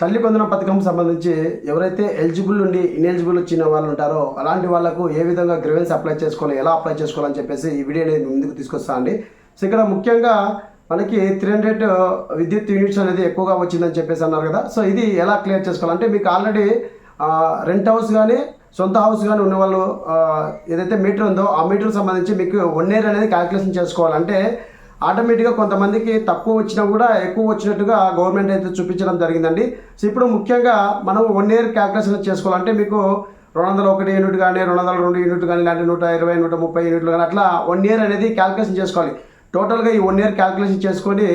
తల్లి వందనం పథకం సంబంధించి ఎవరైతే ఎలిజిబుల్ నుండి ఇన్ఎలిజిబుల్ వచ్చిన వాళ్ళు ఉంటారో అలాంటి వాళ్ళకు ఏ విధంగా గ్రీవెన్స్ అప్లై చేసుకోవాలి, ఎలా అప్లై చేసుకోవాలని చెప్పేసి ఈ వీడియో అనేది ముందుకు తీసుకొస్తా అండి. సో ఇక్కడ ముఖ్యంగా మనకి 300 విద్యుత్ యూనిట్స్ అనేది ఎక్కువగా వచ్చిందని చెప్పేసి అన్నారు కదా. సో ఇది ఎలా క్లియర్ చేసుకోవాలంటే మీకు ఆల్రెడీ రెంట్ హౌస్ కానీ సొంత హౌస్ కానీ ఉన్న వాళ్ళు ఏదైతే మీటర్ ఉందో ఆ మీటర్ సంబంధించి మీకు 1 year అనేది క్యాలిక్యులేషన్ చేసుకోవాలంటే ఆటోమేటిక్గా కొంతమందికి తక్కువ వచ్చినా కూడా ఎక్కువ వచ్చినట్టుగా గవర్నమెంట్ అయితే చూపించడం జరిగిందండి. సో ఇప్పుడు ముఖ్యంగా మనం 1 year క్యాలిక్యులేషన్ చేసుకోవాలంటే మీకు 201 యూనిట్ కానీ 202 యూనిట్ కానీ ఇలాంటి 120 130 యూనిట్లు కానీ అట్లా 1 year అనేది క్యాలిక్యులేషన్ చేసుకోవాలి. టోటల్గా ఈ 1 year క్యాలిక్యులేషన్ చేసుకొని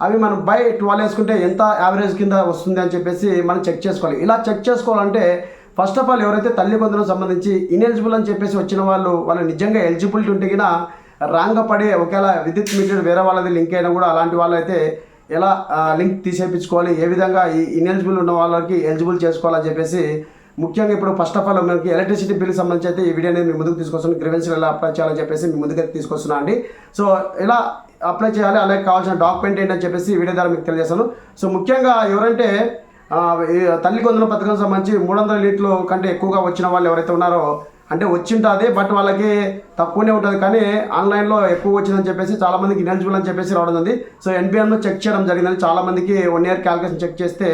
అవి మనం బై 12 వేసుకుంటే ఎంత యావరేజ్ కింద వస్తుంది అని చెప్పేసి మనం చెక్ చేసుకోవాలి. ఇలా చెక్ చేసుకోవాలంటే ఫస్ట్ ఆఫ్ ఆల్ ఎవరైతే తల్లి వందనం సంబంధించి ఇన్ఎలిజిబుల్ అని చెప్పేసి వచ్చిన వాళ్ళు నిజంగా ఎలిజిబిలిటీ ఉంటే కినా రాంగ్ పడి ఒకవేళ విద్యుత్ మీటర్ వేరే వాళ్ళది లింక్ అయినా కూడా అలాంటి వాళ్ళు అయితే ఎలా లింక్ తీసేపించుకోవాలి, ఏ విధంగా ఈ ఇన్ఎలిజిబుల్ ఉన్న వాళ్ళకి ఎలిజిబుల్ చేసుకోవాలని చెప్పేసి ముఖ్యంగా ఇప్పుడు ఫస్ట్ ఆఫ్ ఆల్ మనకి ఎలక్ట్రిసిటీ బిల్ సంబంధించి అయితే ఈ వీడియో అనేది మీ ముందుకు తీసుకొస్తున్నాను. గ్రీవెన్స్ ఎలా అప్లై చేయాలని చెప్పేసి మీ ముందుకు తీసుకొస్తున్నా అండి. సో ఎలా అప్లై చేయాలి, అలాగే కావాల్సిన డాక్యుమెంట్ ఏంటని చెప్పేసి ఈ వీడియో ద్వారా మీకు తెలియజేస్తాను. సో ముఖ్యంగా ఎవరంటే తల్లి వందనం పథకం సంబంధించి 300 యూనిట్లు కంటే ఎక్కువగా వచ్చిన వాళ్ళు ఎవరైతే ఉన్నారో అంటే వచ్చింటుంది, బట్ వాళ్ళకి తక్కువనే ఉంటుంది కానీ ఆన్లైన్లో ఎక్కువ వచ్చిందని చెప్పేసి చాలామందికి ఇన్ఎలిజిబుల్ అని చెప్పేసి రావడం ఉంది. సో ఎన్బిఎంలో చెక్ చేయడం జరిగిందని చాలామందికి 1 year క్యాలిక్యులేషన్ చెక్ చేస్తే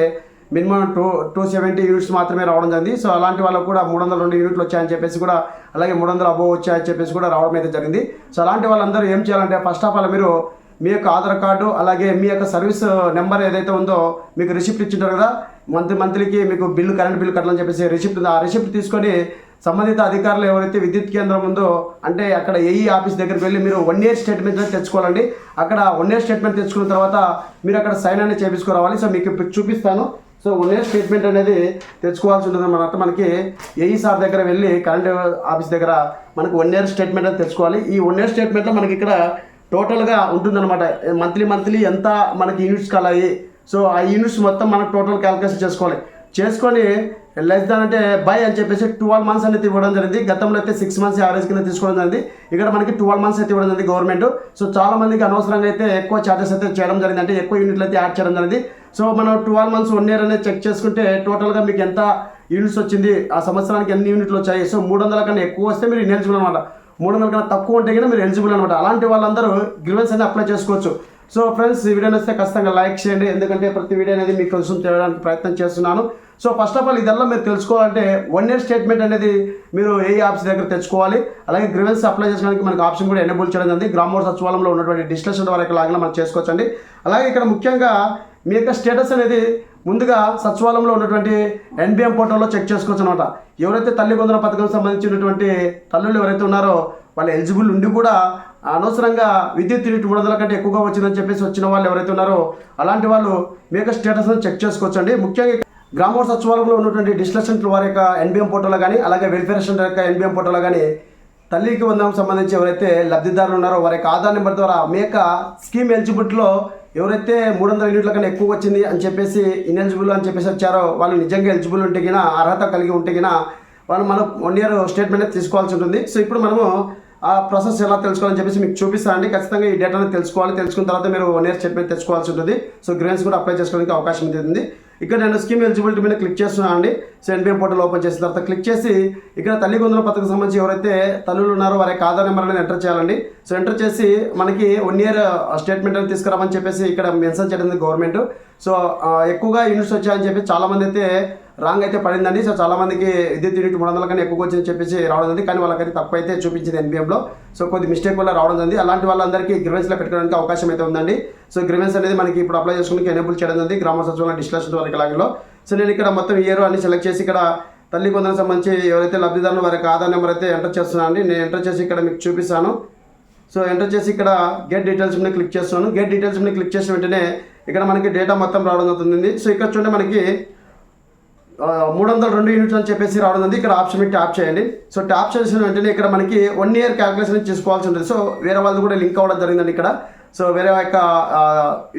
మినిమం 270 యూనిట్స్ మాత్రమే రావడం జరిగింది. సో అలాంటి వాళ్ళకు కూడా 302 యూనిట్లు వచ్చాయని చెప్పేసి కూడా, అలాగే 300 అబోవ్ వచ్చాయని చెప్పేసి కూడా రావడం అయితే జరిగింది. సో అలాంటి వాళ్ళందరూ ఏం చేయాలంటే ఫస్ట్ ఆఫ్ ఆల్ మీరు మీ యొక్క ఆధార్ కార్డు అలాగే మీ యొక్క సర్వీస్ నెంబర్ ఏదైతే ఉందో మీకు రిసిప్ట్ ఇచ్చింటారు కదా, మంత్లీకి మీకు బిల్లు కరెంట్ బిల్లు కట్టాలని చెప్పేసి రిసిప్ట్ ఉంది. ఆ రిసిప్ట్ తీసుకొని సంబంధిత అధికారులు ఎవరైతే విద్యుత్ కేంద్రం ఉందో అంటే అక్కడ ఏఈ ఆఫీస్ దగ్గరికి వెళ్ళి మీరు 1 year స్టేట్మెంట్ అనేది తెచ్చుకోవాలండి. అక్కడ 1 year స్టేట్మెంట్ తెచ్చుకున్న తర్వాత మీరు అక్కడ సైన్ అనేది చేయించుకోవాలి. సో మీకు ఇప్పుడు చూపిస్తాను. సో 1 year స్టేట్మెంట్ అనేది తెచ్చుకోవాల్సి ఉంటుంది అన్నమాట. మనకి ఏఈ సార్ దగ్గర వెళ్ళి కరెంట్ ఆఫీస్ దగ్గర మనకు 1 year స్టేట్మెంట్ అనేది తెచ్చుకోవాలి. ఈ 1 year స్టేట్మెంట్లో మనకి ఇక్కడ టోటల్గా ఉంటుందన్నమాట. మంత్లీ ఎంత మనకి యూనిట్స్ కాలాయి, సో ఆ యూనిట్స్ మొత్తం మనం టోటల్ క్యాలిక్యులేషన్ చేసుకొని లెస్ దాన్ అంటే బై అని చెప్పేసి 12 months అనేది ఇవ్వడం జరిగింది. గతంలో అయితే 6 months యావరేజ్ కింద తీసుకోవడం జరిగింది. ఇక్కడ మనకి 12 months అయితే ఇవ్వడం జరిగింది గవర్నమెంట్. సో చాలా మందికి అనవసరంగా అయితే ఎక్కువ ఛార్జెస్ అయితే చేయడం జరిగింది, అంటే ఎక్కువ యూనిట్లు అయితే యాడ్ చేయడం జరిగింది. సో మనం 12 months 1 year అనేది చెక్ చేసుకుంటే టోటల్గా మీకు ఎంత యూనిట్స్ వచ్చింది, ఆ సంవత్సరానికి ఎన్ని యూనిట్లు వచ్చాయి. సో 300 కన్నా ఎక్కువ వస్తే మీరు ఇన్ఎలిజిబుల్ అనమాట, 300 కన్నా తక్కువ ఉంటే కన్నా మీరు ఎలిజిబుల్ అనమాట. అలాంటి వాళ్ళందరూ గ్రీవెన్స్ అనేది అప్లై చేసుకోవచ్చు. సో ఫ్రెండ్స్, ఈ వీడియో వస్తే ఖచ్చితంగా లైక్ చేయండి, ఎందుకంటే ప్రతి వీడియో అనేది మీకు కోసం చేయడానికి ప్రయత్నం చేస్తున్నాను. సో ఫస్ట్ ఆఫ్ ఆల్ ఇదల్లా మీరు తెలుసుకోవాలంటే 1 year స్టేట్మెంట్ అనేది మీరు ఏ ఆఫీస్ దగ్గర తెచ్చుకోవాలి. అలాగే గ్రీవెన్స్ అప్లై చేసుకోవడానికి మనకి ఆప్షన్ కూడా ఎనేబుల్ చేయడం జరిగింది. గ్రామ సచివాలయంలో ఉన్నటువంటి డిస్కషన్ వరకు లాగా మనం చేసుకోవచ్చండి. అలాగే ఇక్కడ ముఖ్యంగా మీ యొక్క స్టేటస్ అనేది ముందుగా సచివాలయంలో ఉన్నటువంటి ఎన్బిఎం పోర్టల్లో చెక్ చేసుకోవచ్చు అనమాట. ఎవరైతే తల్లి వందనం పథకం సంబంధించినటువంటి తల్లులు ఎవరైతే ఉన్నారో వాళ్ళు ఎలిజిబుల్ ఉండి కూడా అనవసరంగా విద్యుత్ యూనిట్ 300 కంటే ఎక్కువగా వచ్చిందని చెప్పేసి వచ్చిన వాళ్ళు ఎవరైతే ఉన్నారో అలాంటి వాళ్ళు మీ యొక్క స్టేటస్ని చెక్ చేసుకోవచ్చండి. ముఖ్యంగా గ్రామ సచివాలయంలో ఉన్నటువంటి డిస్కషన్ వారి యొక్క ఎన్బిఎం పోర్టల్లో కానీ అలాగే వెల్ఫేర్ సెంటర్ యొక్క ఎన్బిఎం పోర్టల్లో కానీ తల్లికి వందనం సంబంధించి ఎవరైతే లబ్ధిదారులు ఉన్నారో వారి యొక్క ఆధార్ నెంబర్ ద్వారా మీ యొక్క స్కీమ్ ఎలిజిబిలిటీలో ఎవరైతే 300 యూనిట్ల కన్నా ఎక్కువ వచ్చింది అని చెప్పేసి ఇన్ఎలిజిబుల్ అని చెప్పేసి వచ్చారో వాళ్ళు నిజంగా ఎలిజిబుల్ ఉంటే కినా, అర్హత కలిగి ఉంటే కినా వాళ్ళు మనం 1 year స్టేట్మెంట్ తీసుకోవాల్సి ఉంటుంది. సో ఇప్పుడు మనము ఆ ప్రాసెస్ ఎలా తెలుసుకోవాలని చెప్పేసి మీకు చూపిస్తానండి. ఖచ్చితంగా ఈ డేటాను తెలుసుకోవాలి. తెలుసుకున్న తర్వాత మీరు 1 year స్టేట్మెంట్ తెచ్చుకోవాల్సి ఉంటుంది. సో గ్రీవెన్స్ కూడా అప్లై చేసుకోవడానికి అవకాశం ఉంటుంది. ఇక్కడ నేను స్కీమ్ ఎలిజిబిలిటీ మీద క్లిక్ చేస్తున్నాను అండి. సో ఎన్బిఎం పోర్టల్ ఓపెన్ చేసిన తర్వాత క్లిక్ చేసి ఇక్కడ తల్లి వందనం పథకం సంబంధించి ఎవరైతే తల్లులు ఉన్నారో వారి యొక్క ఆధార్ నెంబర్ అనేది ఎంటర్ చేయాలండి. సో ఎంటర్ చేసి మనకి 1 year స్టేట్మెంట్ అనేది తీసుకురామని చెప్పేసి ఇక్కడ మెన్షన్ చేయడం గవర్నమెంట్. సో ఎక్కువగా యూనిట్స్ వచ్చాయని చెప్పి చాలామంది అయితే రాంగ్ అయితే పడిందండి. సో చాలామందికి విద్యుత్ యూనిట్ 300 కన్నా ఎక్కువ వచ్చిందని చెప్పేసి రావడం ఉంది, కానీ వాళ్ళకైతే తక్కువ అయితే చూపించింది ఎన్బిఎంలో. సో కొద్ది మిస్టేక్ వల్ల రావడం ఉంది. అలాంటి వాళ్ళందరికీ గ్రీవెన్స్లో పెట్టుకోవడానికి అవకాశం అయితే ఉందండి. సో గ్రీవెన్స్ అనేది మనకి ఇప్పుడు అప్లై చేసుకోవడానికి ఎనేబుల్ చేయడం ఉంది గ్రామ సచివాలయం డిస్కషన్ వరకు లాగిలో. సో నేను ఇక్కడ మొత్తం ఇయర్ అన్ని సెలెక్ట్ చేసి ఇక్కడ తల్లి వందనం సంబంధించి ఎవరైతే లబ్ధిదారులు వారికి ఆధార్ నెంబర్ అయితే ఎంటర్ చేస్తున్నాను అండి. నేను ఎంటర్ చేసి ఇక్కడ మీకు చూపిస్తాను. సో ఎంటర్ చేసి ఇక్కడ గెట్ డీటెయిల్స్ మీద క్లిక్ చేస్తున్నాను. గెట్ డీటెయిల్స్ మీద క్లిక్ చేసిన వెంటనే ఇక్కడ మనకి డేటా మొత్తం రావడం అవుతుంది. సో ఇక్కడ చూడండి మనకి 302 యూనిట్స్ అని చెప్పేసి రావడం ఉంది. ఇక్కడ ఆప్షన్ మీద ట్యాప్ చేయండి. సో ట్యాప్ చేసిన వెంటనే ఇక్కడ మనకి 1 year క్యాలిక్యులేషన్ చేసుకోవాల్సి ఉంటుంది. సో వేరే వాళ్ళు కూడా లింక్ అవ్వడం జరిగిందండి ఇక్కడ. సో వేరే యొక్క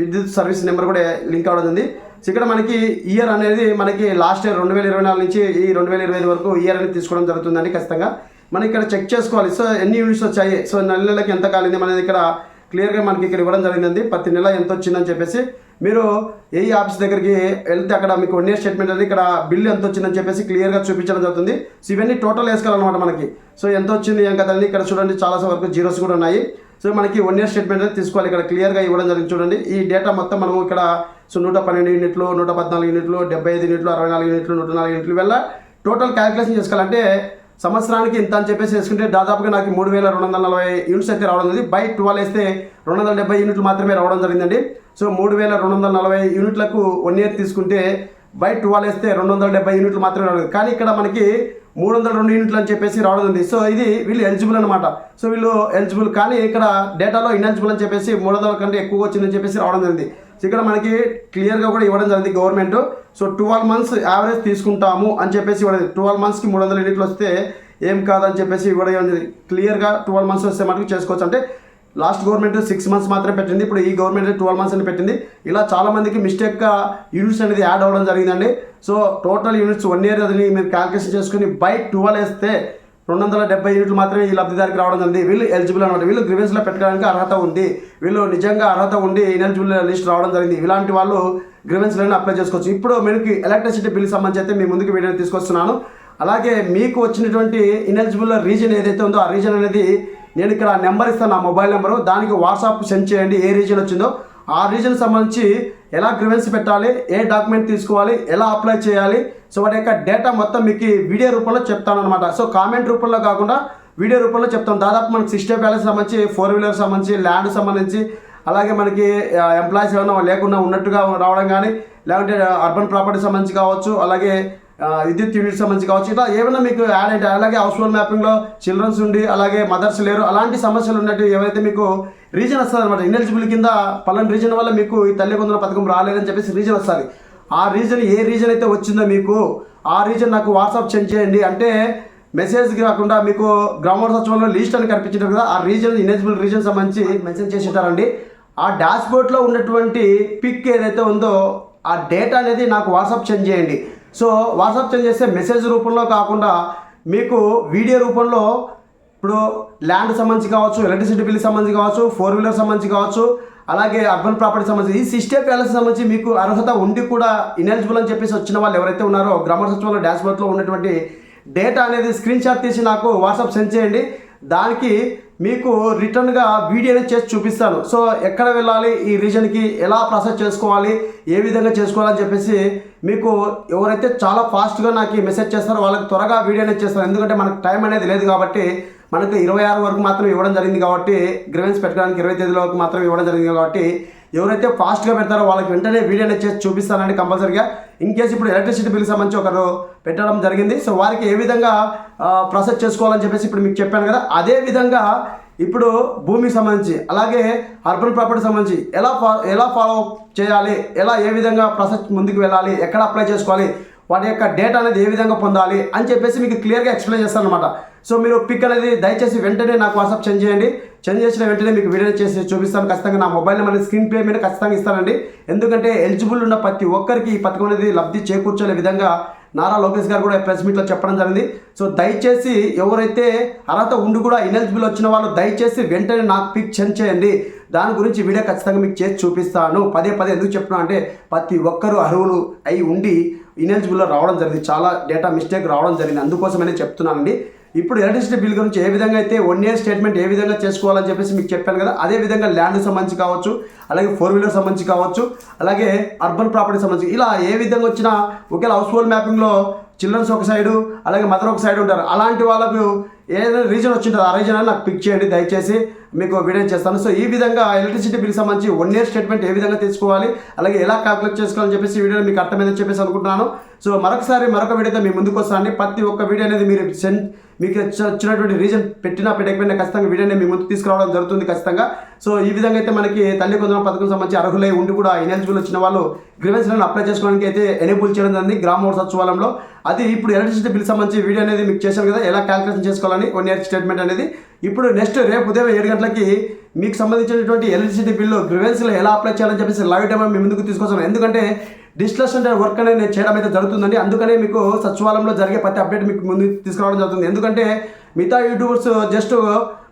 విద్యుత్ సర్వీస్ నెంబర్ కూడా లింక్ అవ్వడం ఉంది. సో ఇక్కడ మనకి ఇయర్ అనేది మనకి లాస్ట్ ఇయర్ 2024 నుంచి ఈ 2025 వరకు ఇయర్ అనేది తీసుకోవడం జరుగుతుందండి. ఖచ్చితంగా మనం ఇక్కడ చెక్ చేసుకోవాలి. సో ఎన్ని యూనిట్స్ వచ్చాయి, సో నెలకి ఎంత కాలింది అనేది ఇక్కడ క్లియర్గా మనకి ఇక్కడ ఇవ్వడం జరిగిందండి. ప్రతి నెల ఎంత వచ్చిందని చెప్పేసి మీరు ఏ ఆఫీస్ దగ్గరికి వెళ్తే అక్కడ మీకు 1 ఇయర్ స్టేట్మెంట్ అనేది ఇక్కడ బిల్ ఎంత వచ్చిందని చెప్పేసి క్లియర్గా చూపించడం జరుగుతుంది. సో ఇవన్నీ టోటల్ వేసుకోవాలన్నమాట మనకి. సో ఎంత వచ్చింది ఏం కదండి, ఇక్కడ చూడండి చాలా వరకు జీరోస్ కూడా ఉన్నాయి. సో మనకి 1 ఇయర్ స్టేట్మెంట్ అనేది తీసుకోవాలి, ఇక్కడ క్లియర్గా ఇవ్వడం జరిగింది. చూడండి ఈ డేటా మొత్తం మనము ఇక్కడ 112 యూనిట్లు, 114 యూనిట్లు, 75 యూనిట్లు, 64 యూనిట్లు, 104 యూనిట్లు వల్ల టోటల్ క్యాలిక్యులేషన్ చేసుకోవాలంటే సంవత్సరానికి ఇంత అని చెప్పేసి వేసుకుంటే దాదాపుగా నాకు 3240 యూనిట్స్ అయితే రావడం జరిగింది. బై 12 వేస్తే 270 యూనిట్లు మాత్రమే రావడం జరిగిందండి. సో 3240 యూనిట్లకు 1 ఇయర్ తీసుకుంటే బై 12 వేస్తే 270 యూనిట్లు మాత్రమే రావడం. కానీ ఇక్కడ మనకి 302 యూనిట్లు అని చెప్పేసి రావడం ఉంది. సో ఇది వీళ్ళు ఎలిజిబుల్ అనమాట. సో వీళ్ళు ఎలిజిబుల్, కానీ ఇక్కడ డేటాలో ఇన్ఎలిజిబుల్ అని చెప్పేసి 300 కంటే ఎక్కువగా వచ్చిందని చెప్పేసి రావడం జరిగింది. సో ఇక్కడ మనకి క్లియర్గా కూడా ఇవ్వడం జరిగింది గవర్నమెంట్. సో 12 మంత్స్ యావరేజ్ తీసుకుంటాము అని చెప్పేసి ఇవ్వడం. 12 మంత్స్కి 300 యూనిట్లు వస్తే ఏం కాదని చెప్పేసి ఇవ్వడం జరిగింది. క్లియర్గా 12 మంత్స్ వస్తే మనకి చేసుకోవచ్చు. అంటే లాస్ట్ గవర్నమెంట్ 6 మంత్స్ మాత్రమే పెట్టింది, ఇప్పుడు ఈ గవర్నమెంట్ 12 మంత్స్ అని పెట్టింది. ఇలా చాలా మందికి మిస్టేక్గా యూనిట్స్ అనేది యాడ్ అవ్వడం జరిగిందండి. సో టోటల్ యూనిట్స్ 1 ఇయర్ అది మీరు క్యాల్కులేషన్ చేసుకుని బై 12 వేస్తే 270 యూనిట్లు మాత్రమే ఈ లబ్ధిదారికి రావడం జరిగింది. వీళ్ళు ఎలిజిబుల్ అనమాట. వీళ్ళు గ్రీవెన్స్లో పెట్టడానికి అర్హత ఉంది, వీళ్ళు నిజంగా అర్హత ఉండి ఇనెలిజిబుల్ లిస్ట్ రావడం జరిగింది. ఇలాంటి వాళ్ళు గ్రీవెన్స్లోనే అప్లై చేసుకోవచ్చు. ఇప్పుడు మనకి ఎలక్ట్రిసిటీ బిల్ సంబంధించి అయితే మీ ముందుకు వీడియో తీసుకొస్తున్నాను. అలాగే మీకు వచ్చినటువంటి ఇనెలిజిబుల్ రీజన్ ఏదైతే ఉందో ఆ రీజన్ అనేది నేను ఇక్కడ నెంబర్ ఇస్తాను, నా మొబైల్ నెంబరు, దానికి వాట్సాప్ సెండ్ చేయండి. ఏ రీజన్ వచ్చిందో ఆ రీజన్ సంబంధించి ఎలా గ్రీవెన్స్ పెట్టాలి, ఏ డాక్యుమెంట్ తీసుకోవాలి, ఎలా అప్లై చేయాలి, సో వాటి యొక్క డేటా మొత్తం మీకు వీడియో రూపంలో చెప్తాను అనమాట. సో కామెంట్ రూపంలో కాకుండా వీడియో రూపంలో చెప్తాను. దాదాపు మనకి 60 బ్యాలెన్స్ సంబంధించి, 4 వీలర్ సంబంధించి, ల్యాండ్ సంబంధించి, అలాగే మనకి ఎంప్లాయీస్ ఏమైనా లేకుండా ఉన్నట్టుగా రావడం కానీ, లేకుంటే అర్బన్ ప్రాపర్టీ సంబంధించి కావచ్చు, అలాగే విద్యుత్ యూనిట్ సంబంధించి కావచ్చు, ఇట్లా ఏమైనా మీకు యాడ్ అయితే, అలాగే హౌస్ హోల్డ్ మ్యాపింగ్లో చిల్డ్రన్స్ ఉండి అలాగే మదర్స్ లేరు, అలాంటి సమస్యలు ఉన్నట్టు ఏవైతే మీకు రీజన్ వస్తుంది అనమాట. ఇనెలిజిబుల్ కింద పలానా రీజన్ వల్ల మీకు ఈ తల్లి వందన పథకం రాలేదని చెప్పేసి రీజన్ వస్తుంది. ఆ రీజన్ ఏ రీజన్ అయితే వచ్చిందో మీకు ఆ రీజన్ నాకు వాట్సాప్ సెండ్ చేయండి. అంటే మెసేజ్కి కాకుండా మీకు గ్రామ సచివాలయంలో లిస్ట్ అని కనిపించారు కదా, ఆ రీజన్ ఇనెలిజిబుల్ రీజన్ సంబంధించి మెన్షన్ చేసి ఉంటారండి. ఆ డాష్ బోర్డ్లో ఉన్నటువంటి పిక్ ఏదైతే ఉందో ఆ డేటా అనేది నాకు వాట్సాప్ సెండ్ చేయండి. సో వాట్సాప్ సెండ్ చేస్తే మెసేజ్ రూపంలో కాకుండా మీకు వీడియో రూపంలో, ఇప్పుడు ల్యాండ్ సంబంధించి కావచ్చు, ఎలక్ట్రిసిటీ బిల్ సంబంధించి కావచ్చు, 4 వీలర్ సంబంధించి కావచ్చు, అలాగే అర్బన్ ప్రాపర్టీ సంబంధించి, ఈ 60 ప్యాలెస్ సంబంధించి మీకు అర్హత ఉండి కూడా ఇనెలిజిబుల్ అని చెప్పేసి వచ్చిన వాళ్ళు ఎవరైతే ఉన్నారో గ్రామ సచివాలయం డాష్ బోర్డ్లో ఉన్నటువంటి డేటా అనేది స్క్రీన్ షాట్ తీసి నాకు వాట్సాప్ సెండ్ చేయండి. దానికి మీకు రిటర్న్గా వీడియో అనేది చేసి చూపిస్తాను. సో ఎక్కడ వెళ్ళాలి, ఈ రీజన్కి ఎలా ప్రాసెస్ చేసుకోవాలి, ఏ విధంగా చేసుకోవాలని చెప్పేసి మీకు ఎవరైతే చాలా ఫాస్ట్గా నాకు మెసేజ్ చేస్తారో వాళ్ళకి త్వరగా వీడియో అనేది చేస్తాను. ఎందుకంటే మనకు టైం అనేది లేదు కాబట్టి, మనకు 26 వరకు మాత్రం ఇవ్వడం జరిగింది కాబట్టి, గ్రీవెన్స్ పెట్టడానికి 20 తేదీల వరకు మాత్రం ఇవ్వడం జరిగింది కాబట్టి, ఎవరైతే ఫాస్ట్గా పెడతారో వాళ్ళకి వెంటనే వీడియో అనేది చేసి చూపిస్తానండి కంపల్సరీగా. ఇన్ కేసు ఇప్పుడు ఎలక్ట్రిసిటీ బిల్ సంబంధించి ఒకరు పెట్టడం జరిగింది. సో వారికి ఏ విధంగా ప్రాసెస్ చేసుకోవాలని చెప్పేసి ఇప్పుడు మీకు చెప్పాను కదా, అదే విధంగా ఇప్పుడు భూమికి సంబంధించి, అలాగే అర్బన్ ప్రాపర్టీ సంబంధించి ఎలా ఫాలో చేయాలి, ఏ విధంగా ప్రాసెస్ ముందుకు వెళ్ళాలి, ఎక్కడ అప్లై చేసుకోవాలి, వాటి యొక్క డేటా అనేది ఏ విధంగా పొందాలి అని చెప్పేసి మీకు క్లియర్గా ఎక్స్ప్లెయిన్ చేస్తాను అనమాట. సో మీరు పిక్ అనేది దయచేసి వెంటనే నాకు వాట్సాప్ సెండ్ చేయండి. సెండ్ చేసిన వెంటనే మీకు వీడియో చేసి చూపిస్తాను. ఖచ్చితంగా నా మొబైల్ నెంబర్ స్క్రీన్ ప్లే మీద ఖచ్చితంగా ఇస్తానండి. ఎందుకంటే ఎలిజిబుల్ ఉన్న ప్రతి ఒక్కరికి ఈ పథకం అనేది లబ్ధి చేకూర్చే విధంగా నారా లోకేష్ గారు కూడా ప్రెస్ మీట్లో చెప్పడం జరిగింది. సో దయచేసి ఎవరైతే అర్హత ఉండి కూడా ఇనెలిజిబుల్ వచ్చిన వాళ్ళు దయచేసి వెంటనే నాకు పిక్ సెండ్ చేయండి. దాని గురించి వీడియో ఖచ్చితంగా మీకు చేసి చూపిస్తాను. పదే ఎందుకు చెప్తున్నా అంటే ప్రతి ఒక్కరూ అర్హులు అయి ఉండి ఇనెలిజిబుల్లో రావడం జరిగింది, చాలా డేటా మిస్టేక్ రావడం జరిగింది. అందుకోసమనే చెప్తున్నానండి. ఇప్పుడు ఎలక్ట్రిసిటీ బిల్ గురించి ఏ విధంగా అయితే 1 ఇయర్ స్టేట్మెంట్ ఏ విధంగా చేసుకోవాలని చెప్పేసి మీకు చెప్పాను కదా, అదే విధంగా ల్యాండ్ సంబంధించి కావచ్చు, అలాగే 4 వీలర్ సంబంధించి కావచ్చు, అలాగే అర్బన్ ప్రాపర్టీ సంబంధించి, ఇలా ఏ విధంగా వచ్చినా ఒకేలా హౌస్ హోల్డ్ మ్యాపింగ్లో చిల్డ్రన్స్ ఒక సైడు, అలాగే మదర్ ఒక సైడ్ ఉంటారు. అలాంటి వాళ్ళకు ఏదైనా రీజన్ వచ్చింటుంది, ఆ రీజన్ అని నాకు పిక్ చేయండి దయచేసి, మీకు వీడియో చేస్తాను. సో ఈ విధంగా ఎలక్ట్రిసిటీ బిల్ సంబంధించి 1 ఇయర్ స్టేట్మెంట్ ఏ విధంగా తీసుకోవాలి, అలాగే ఎలా క్యాల్కులేట్ చేసుకోవాలని చెప్పేసి వీడియో మీకు అర్థమైందని చెప్పేసి అనుకుంటున్నాను. సో మరొక వీడియోతో మీ ముందుకు వస్తానండి. ప్రతి ఒక్క వీడియో అనేది మీకు వచ్చినటువంటి రీజన్ పెట్టకపోయినా ఖచ్చితంగా వీడియోని మీ ముందుకు తీసుకురావడం జరుగుతుంది ఖచ్చితంగా. సో ఈ విధంగా అయితే మనకి తల్లి కొందరం పథకం సంబంధించి అర్హులై ఉండి కూడా ఇనెలిజిబుల్ వచ్చిన వాళ్ళు గ్రీవెన్స్లను అప్లై చేసుకోవడానికి అయితే ఎనేబుల్ చేయడం జరిగింది గ్రామ సచివాలయంలో. అది ఇప్పుడు ఎలక్ట్రిసిటీ బిల్ సంబంధించి వీడియో అనేది మీకు చేశాను కదా, ఎలా క్యాల్కులేషన్ చేసుకోవాలని 1 ఇయర్ స్టేట్మెంట్ అనేది. ఇప్పుడు రేపు ఉదయం 7 గంటలకి మీకు సంబంధించినటువంటి ఎలక్ట్రిసిటీ బిల్లు గ్రీవెన్స్లో ఎలా అప్లై చేయాలని చెప్పేసి లైవ్ డెమో మీ ముందుకు తీసుకొస్తాను. ఎందుకంటే డిస్కషన్ వర్క్ అనేది నేను చేయడం అయితే జరుగుతుందండి. అందుకనే మీకు సచివాలయంలో జరిగే ప్రతి అప్డేట్ మీకు ముందు తీసుకురావడం జరుగుతుంది. ఎందుకంటే మిగతా యూట్యూబర్స్ జస్ట్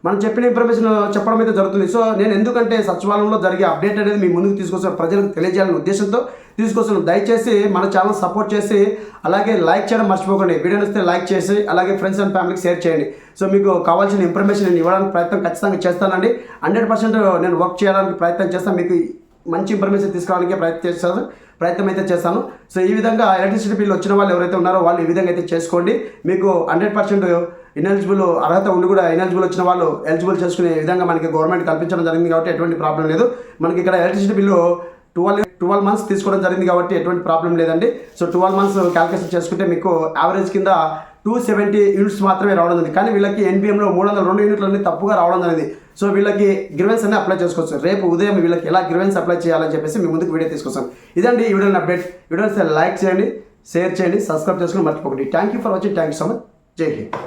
మనం చెప్పిన ఇన్ఫర్మేషన్ చెప్పడం అయితే జరుగుతుంది. సో నేను ఎందుకంటే సచివాలయంలో జరిగే అప్డేట్ అనేది మీ ముందుకు తీసుకొస్తాను, ప్రజలకు తెలియజేయాలనే ఉద్దేశంతో తీసుకొస్తున్నాను. దయచేసి మన ఛానల్ సపోర్ట్ చేసి అలాగే లైక్ చేయడం మర్చిపోకండి. వీడియో నచ్చితే లైక్ చేసి అలాగే ఫ్రెండ్స్ అండ్ ఫ్యామిలీకి షేర్ చేయండి. సో మీకు కావాల్సిన ఇన్ఫర్మేషన్ నేను ఇవ్వడానికి ప్రయత్నం ఖచ్చితంగా చేస్తానండి. 100% నేను వర్క్ చేయడానికి ప్రయత్నం చేస్తాను, మీకు మంచి ఇన్ఫర్మేషన్ తీసుకురావడానికి ప్రయత్నం అయితే చేస్తాను. సో ఈ విధంగా ఎలక్ట్రిసిటీ బిల్ వచ్చిన వాళ్ళు ఎవరైతే ఉన్నారో వాళ్ళు ఈ విధంగా అయితే చేసుకోండి. మీకు 100% ఇనెలిజిబుల్ అర్హత ఉండి కూడా ఇనెలిజిబుల్ వచ్చిన వాళ్ళు ఎలిజిబుల్ చేసుకునే విధంగా మనకి గవర్నమెంట్ కల్పించడం జరిగింది కాబట్టి ఎటువంటి ప్రాబ్లం లేదు. మనకి ఇక్కడ ఎలక్ట్రిసిటీ బిల్లు 12 మంత్స్ తీసుకోవడం జరిగింది కాబట్టి ఎటువంటి ప్రాబ్లం లేదండి. సో 12 మంత్స్ క్యాల్కులేషన్ చేసుకుంటే మీకు యావరేజ్ కింద 270 యూనిట్స్ మాత్రమే రావడం జరిగింది. కానీ వీళ్ళకి ఎన్పిఎంలో 302 యూనిట్లు అనేది తప్పుగా రావడం జరిగింది. సో వీళ్ళకి గ్రివెన్స్ అన్ని అప్లై చేసుకోవచ్చు. రేపు ఉదయం వీళ్ళకి ఎలా గ్రివెన్స్ అప్లై చేయాలని చెప్పేసి మీ ముందుకు వీడియో తీసుకొస్తాను. ఇదండి ఈ వీడియోని అప్డేట్. వీడియోని లైక్ చేయండి, షేర్ చేయండి, సబ్స్క్రైబ్ చేసుకుని మర్చిపోకండి. Thank you for watching. Thank you so much. జై హింద్.